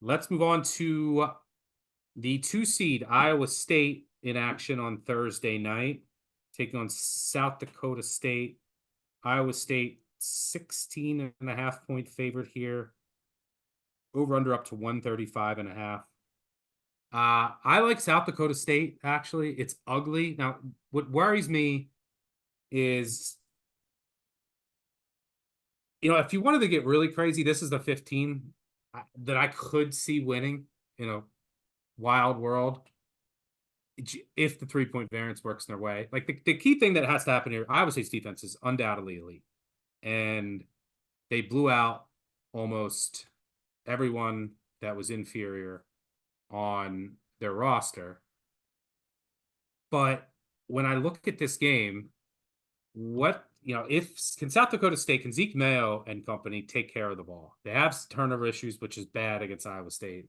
Let's move on to the 2 seed Iowa State in action on Thursday night, taking on South Dakota State. Iowa State 16.5 point favorite here. Over under up to 135.5. I like South Dakota State, actually. It's ugly. Now, what worries me is, if you wanted to get really crazy, this is the 15 that I could see winning in a wild world if the 3-point variance works in their way. Like, the key thing that has to happen here, Iowa State's defense is undoubtedly elite. And they blew out almost everyone that was inferior on their roster. But when I look at this game, can South Dakota State, can Zeke Mayo and company take care of the ball? They have turnover issues, which is bad against Iowa State,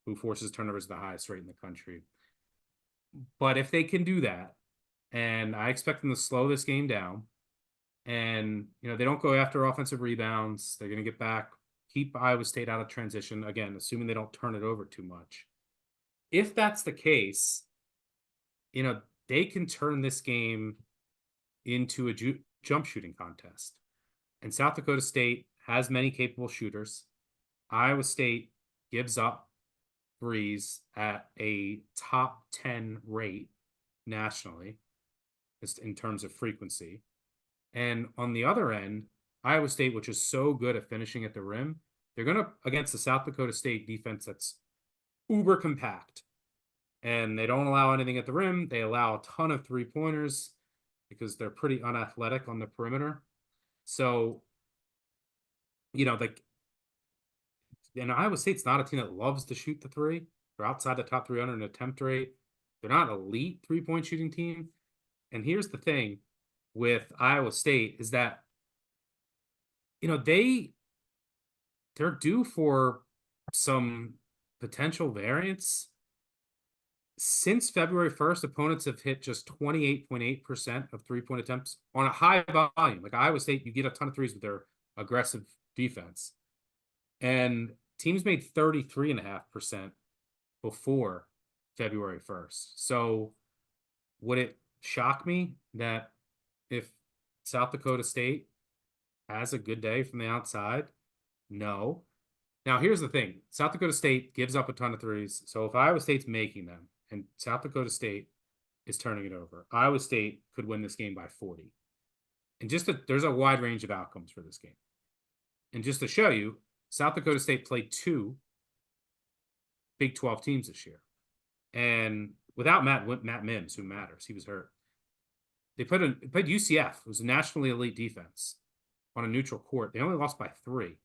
who forces turnovers at the highest rate in the country. But if they can do that, and I expect them to slow this game down, and, they don't go after offensive rebounds, they're going to get back, keep Iowa State out of transition, again, assuming they don't turn it over too much. If that's the case, they can turn this game into a jump shooting contest. And South Dakota State has many capable shooters. Iowa State gives up threes at a top 10 rate nationally, just in terms of frequency. And on the other end, Iowa State, which is so good at finishing at the rim, they're going to, against the South Dakota State defense that's uber compact. And they don't allow anything at the rim. They allow a ton of 3-pointers because they're pretty unathletic on the perimeter. So, and Iowa State's not a team that loves to shoot the three. They're outside the top 300 in attempt rate. They're not an elite 3-point shooting team. And here's the thing with Iowa State is that, they're due for some potential variance. Since February 1st, opponents have hit just 28.8% of 3-point attempts on a high volume. Like Iowa State, you get a ton of threes with their aggressive defense. And teams made 33.5% before February 1st. So would it shock me that if South Dakota State has a good day from the outside? No. Now, here's the thing. South Dakota State gives up a ton of threes. So if Iowa State's making them and South Dakota State is turning it over, Iowa State could win this game by 40. And there's a wide range of outcomes for this game. And just to show you, South Dakota State played 2 Big 12 teams this year. And without Matt Mims, who matters, he was hurt. They played UCF, who was a nationally elite defense, on a neutral court. They only lost by 3.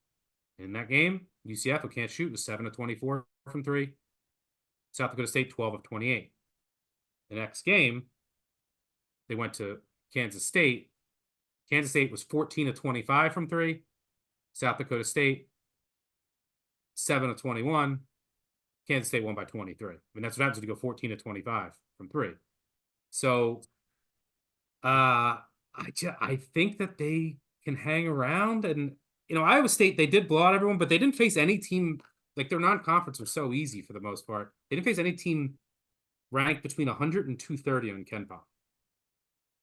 In that game, UCF, who can't shoot, was 7 of 24 from 3. South Dakota State, 12 of 28. The next game, they went to Kansas State. Kansas State was 14 of 25 from 3. South Dakota State, 7 of 21. Kansas State won by 23. I mean, that's what happens when you go 14 of 25 from 3. So, I think that they can hang around. And, Iowa State, they did blow out everyone, but they didn't face any team. Like, their non-conference was so easy for the most part. They didn't face any team ranked between 100 and 230 on KenPom.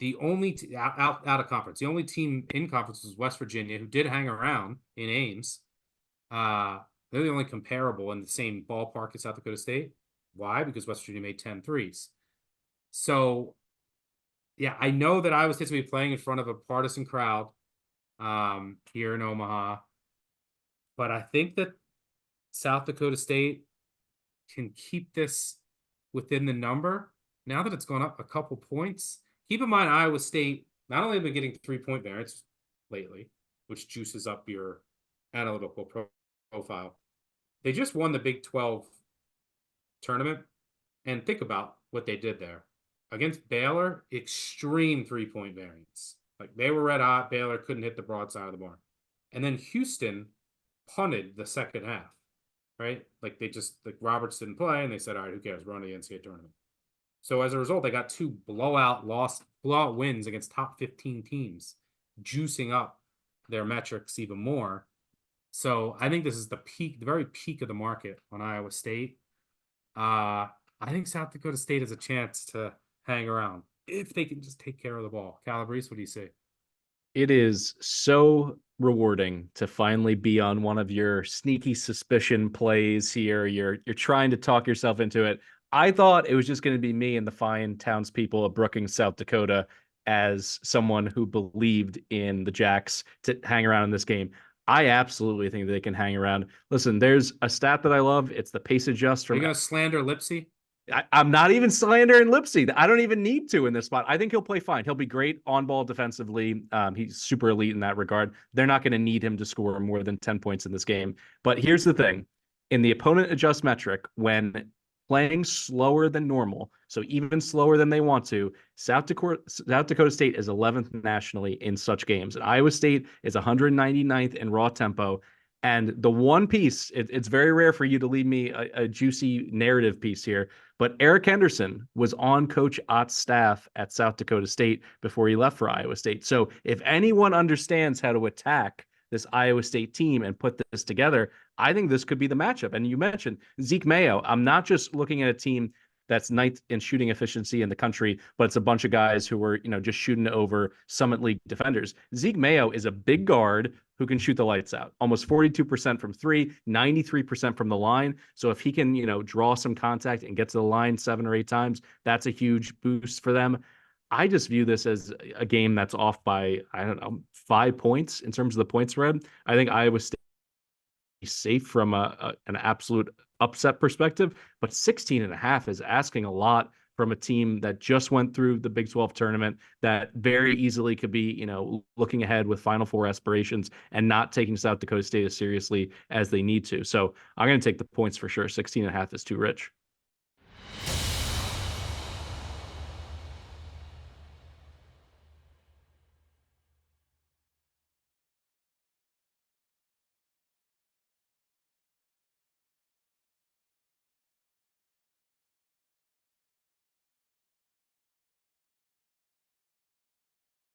The only out of conference, the only team in conference was West Virginia, who did hang around in Ames. They're the only comparable in the same ballpark as South Dakota State. Why? Because West Virginia made 10 threes. So, yeah, I know that Iowa State's going to be playing in front of a partisan crowd here in Omaha. But I think that South Dakota State can keep this within the number. Now that it's gone up a couple points, keep in mind Iowa State not only have been getting 3-point variance lately, which juices up your analytical profile, they just won the Big 12 tournament. And think about what they did there. Against Baylor, extreme 3-point variance. Like, they were red hot. Baylor couldn't hit the broadside of the barn. And then Houston punted the second half, right? Like, Roberts didn't play, and they said, all right, who cares? We're on the NCAA tournament. So as a result, they got 2 blowout wins against top 15 teams, juicing up their metrics even more. So I think this is the peak, the very peak of the market on Iowa State. I think South Dakota State has a chance to hang around if they can just take care of the ball. Calabrese, what do you say? It is so rewarding to finally be on one of your sneaky suspicion plays here. You're trying to talk yourself into it. I thought it was just going to be me and the fine townspeople of Brookings, South Dakota, as someone who believed in the Jacks to hang around in this game. I absolutely think that they can hang around. Listen, there's a stat that I love. It's the pace adjust Are you from. going to slander Lipsy? I'm not even slandering Lipsy. I don't even need to in this spot. I think he'll play fine. He'll be great on ball defensively. He's super elite in that regard. They're not going to need him to score more than 10 points in this game. But here's the thing. In the opponent adjust metric, when playing slower than normal, so even slower than they want to, South Dakota State is 11th nationally in such games. And Iowa State is 199th in raw tempo. And the one piece, it's very rare for you to leave me a juicy narrative piece here, but Eric Henderson was on Coach Ott's staff at South Dakota State before he left for Iowa State. So if anyone understands how to attack this Iowa State team and put this together, I think this could be the matchup. And you mentioned Zeke Mayo. I'm not just looking at a team that's ninth in shooting efficiency in the country, but it's a bunch of guys who were, just shooting over Summit League defenders. Zeke Mayo is a big guard who can shoot the lights out. Almost 42% from three, 93% from the line. So if he can, draw some contact and get to the line 7 or 8 times, that's a huge boost for them. I just view this as a game that's off by, I don't know, 5 points in terms of the point spread. I think Iowa State safe from an absolute upset perspective, but 16.5 is asking a lot from a team that just went through the Big 12 tournament that very easily could be, looking ahead with Final Four aspirations and not taking South Dakota State as seriously as they need to. So I'm going to take the points for sure. 16.5 is too rich.